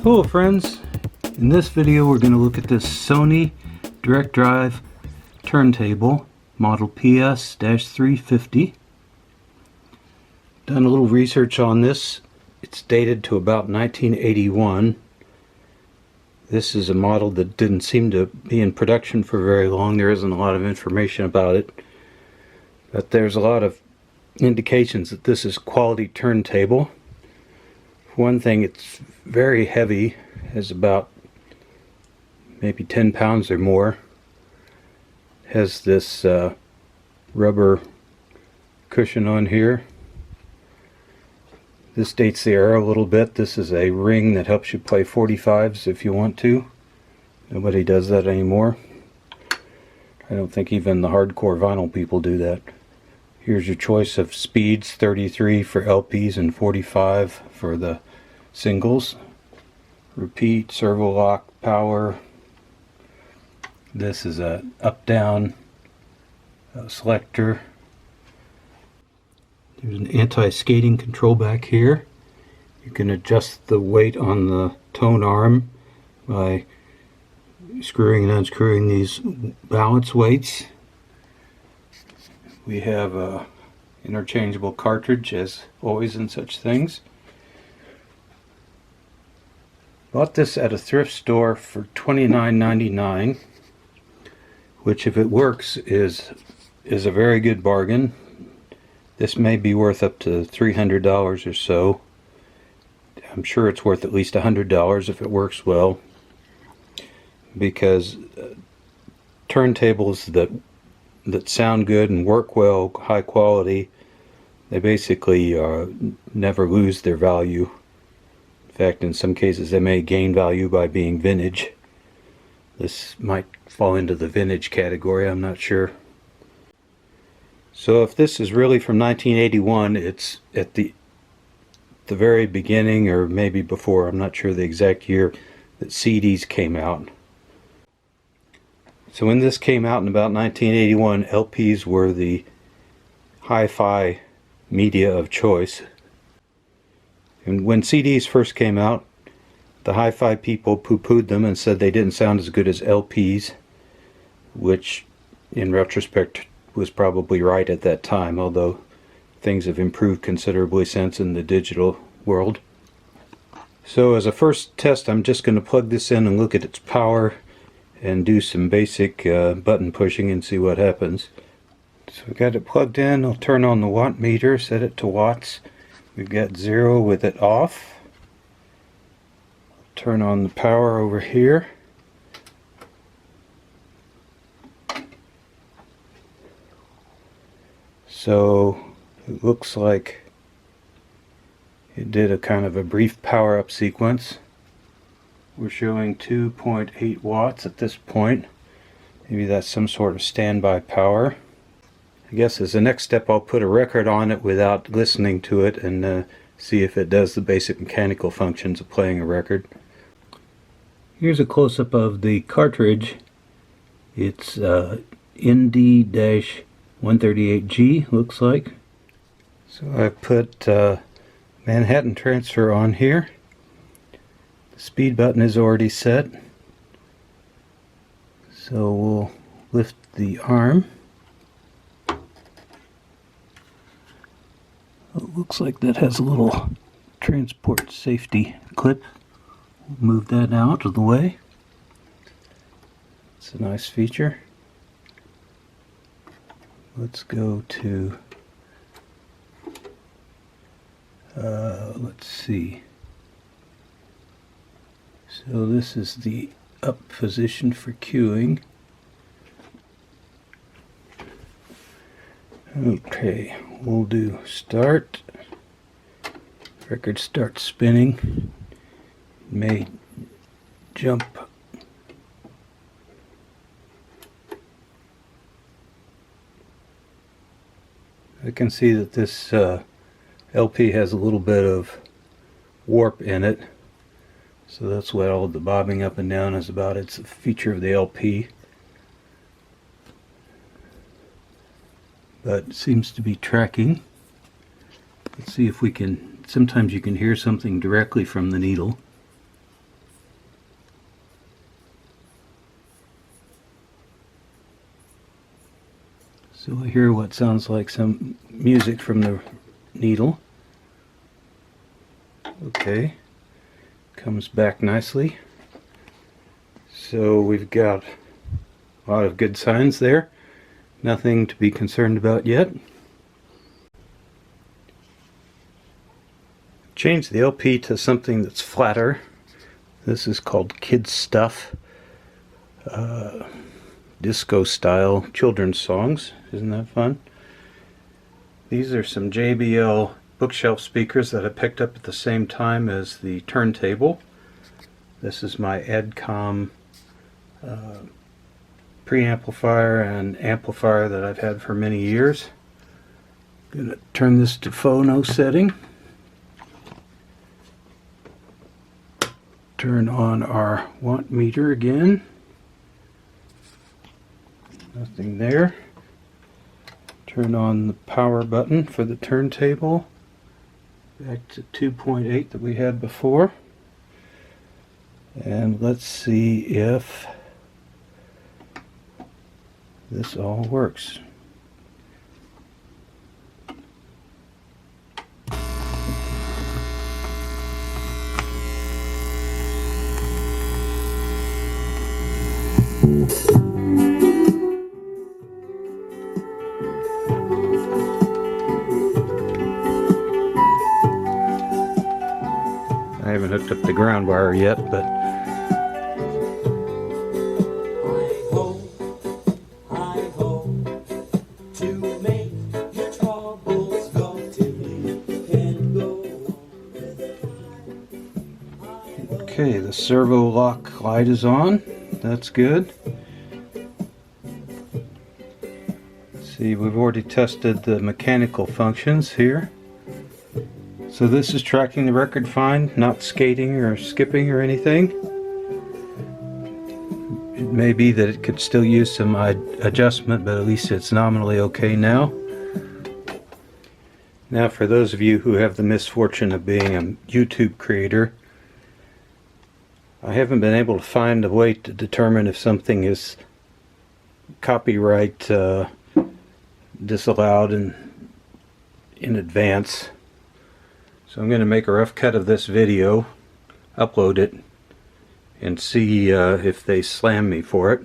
Hello friends, in this video we're going to look at this Sony direct drive turntable model PS-350. Done a little research on this. It's dated to about 1981. This is a model that didn't seem to be in production for very long. There isn't a lot of information about it, but there's a lot of indications that this is quality turntable. For one thing, it's very heavy, has about maybe 10 pounds or more. Has this rubber cushion on here. This dates the era a little bit. This is a ring that helps you play 45s if you want to. Nobody does that anymore. I don't think even the hardcore vinyl people do that. Here's your choice of speeds, 33 for LPs and 45 for the singles. Repeat, servo lock, power. This is a up-down selector. There's an anti-skating control back here. You can adjust the weight on the tone arm by screwing and unscrewing these balance weights. We have a interchangeable cartridge, as always in such things. Bought this at a thrift store for $29.99, which if it works is a very good bargain. This may be worth up to $300 or so. I'm sure it's worth at least $100 if it works well, because turntables that sound good and work well, high quality, they basically never lose their value. In fact, in some cases they may gain value by being vintage. This might fall into the vintage category, I'm not sure. So if this is really from 1981, it's at the very beginning, or maybe before, I'm not sure the exact year, that CDs came out. So when this came out in about 1981, LPs were the hi-fi media of choice. And when CDs first came out, the hi-fi people poo-pooed them and said they didn't sound as good as LPs, which in retrospect was probably right at that time, although things have improved considerably since in the digital world. So as a first test, I'm just going to plug this in and look at its power and do some basic button pushing and see what happens. So we've got it plugged in. I'll turn on the watt meter, set it to watts. We've got 0 with it off. Turn on the power over here. So it looks like it did a kind of a brief power up sequence. We're showing 2.8 watts at this point. Maybe that's some sort of standby power. I guess as the next step I'll put a record on it without listening to it and see if it does the basic mechanical functions of playing a record. Here's a close-up of the cartridge. It's ND-138G, looks like. So I put Manhattan Transfer on here. The speed button is already set. So we'll lift the arm. It looks like that has a little transport safety clip. We'll move that out of the way. It's a nice feature. Let's go to, let's see. So this is the up position for cueing. Okay, we'll do start. Record starts spinning. It may jump. I can see that this LP has a little bit of warp in it. So that's what all the bobbing up and down is about. It's a feature of the LP. But it seems to be tracking. Let's see if we can, sometimes you can hear something directly from the needle. So I hear what sounds like some music from the needle. Okay, comes back nicely. So we've got a lot of good signs there. Nothing to be concerned about yet. Change the LP to something that's flatter. This is called Kids Stuff. Disco style children's songs. Isn't that fun? These are some JBL bookshelf speakers that I picked up at the same time as the turntable. This is my Edcom preamplifier and amplifier that I've had for many years. I'm going to turn this to phono setting. Turn on our watt meter again. Nothing there. Turn on the power button for the turntable. Back to 2.8 that we had before. And let's see if this all works. I haven't hooked up the ground wire yet, but okay, the servo lock light is on. That's good. Let's see, we've already tested the mechanical functions here. So this is tracking the record fine, not skating or skipping or anything. It may be that it could still use some adjustment, but at least it's nominally okay now. Now for those of you who have the misfortune of being a YouTube creator, I haven't been able to find a way to determine if something is copyright disallowed in advance. So I'm going to make a rough cut of this video, upload it, and see if they slam me for it.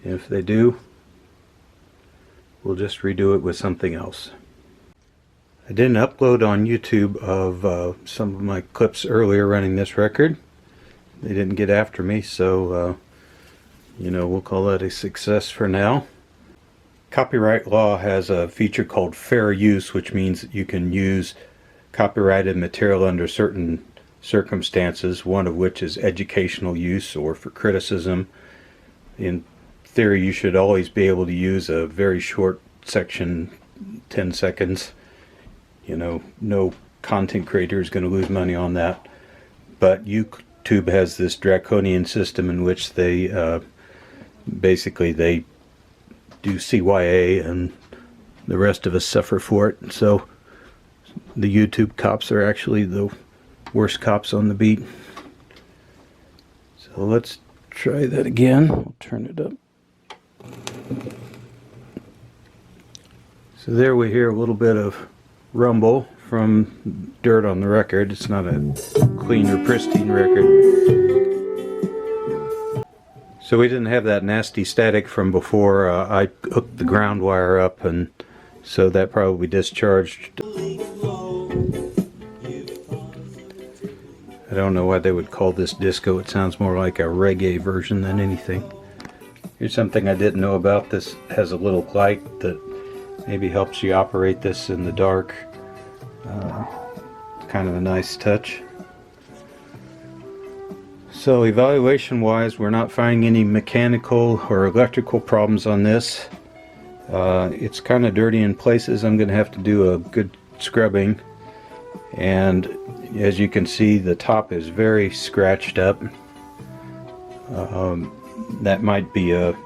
And if they do, we'll just redo it with something else. I did an upload on YouTube of some of my clips earlier running this record. They didn't get after me, so you know, we'll call that a success for now. Copyright law has a feature called fair use, which means that you can use copyrighted material under certain circumstances, one of which is educational use or for criticism. In theory, you should always be able to use a very short section, 10 seconds. You know, no content creator is going to lose money on that. But YouTube has this draconian system in which they basically they do CYA and the rest of us suffer for it. So the YouTube cops are actually the worst cops on the beat. So let's try that again. We'll turn it up. So there we hear a little bit of rumble from dirt on the record. It's not a clean or pristine record. So we didn't have that nasty static from before. I hooked the ground wire up, and so that probably discharged. I don't know why they would call this disco. It sounds more like a reggae version than anything. Here's something I didn't know about. This has a little light that maybe helps you operate this in the dark. Kind of a nice touch. So evaluation wise, we're not finding any mechanical or electrical problems on this. It's kind of dirty in places. I'm going to have to do a good scrubbing. And as you can see, the top is very scratched up. That might be a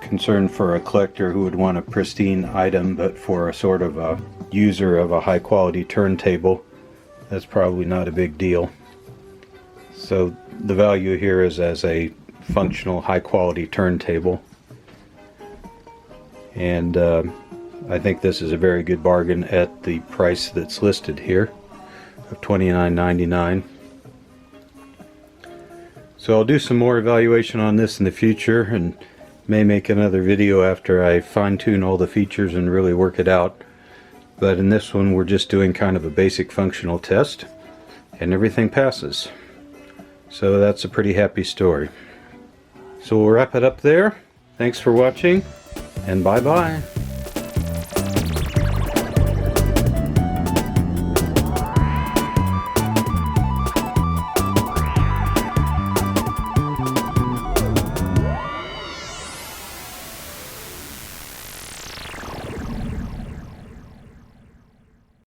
concern for a collector who would want a pristine item, but for a sort of a user of a high quality turntable, that's probably not a big deal. So the value here is as a functional high quality turntable. and I think this is a very good bargain at the price that's listed here of $29.99. So I'll do some more evaluation on this in the future, and may make another video after I fine-tune all the features and really work it out. But in this one we're just doing kind of a basic functional test, and everything passes. So that's a pretty happy story. So we'll wrap it up there. Thanks for watching, and bye-bye.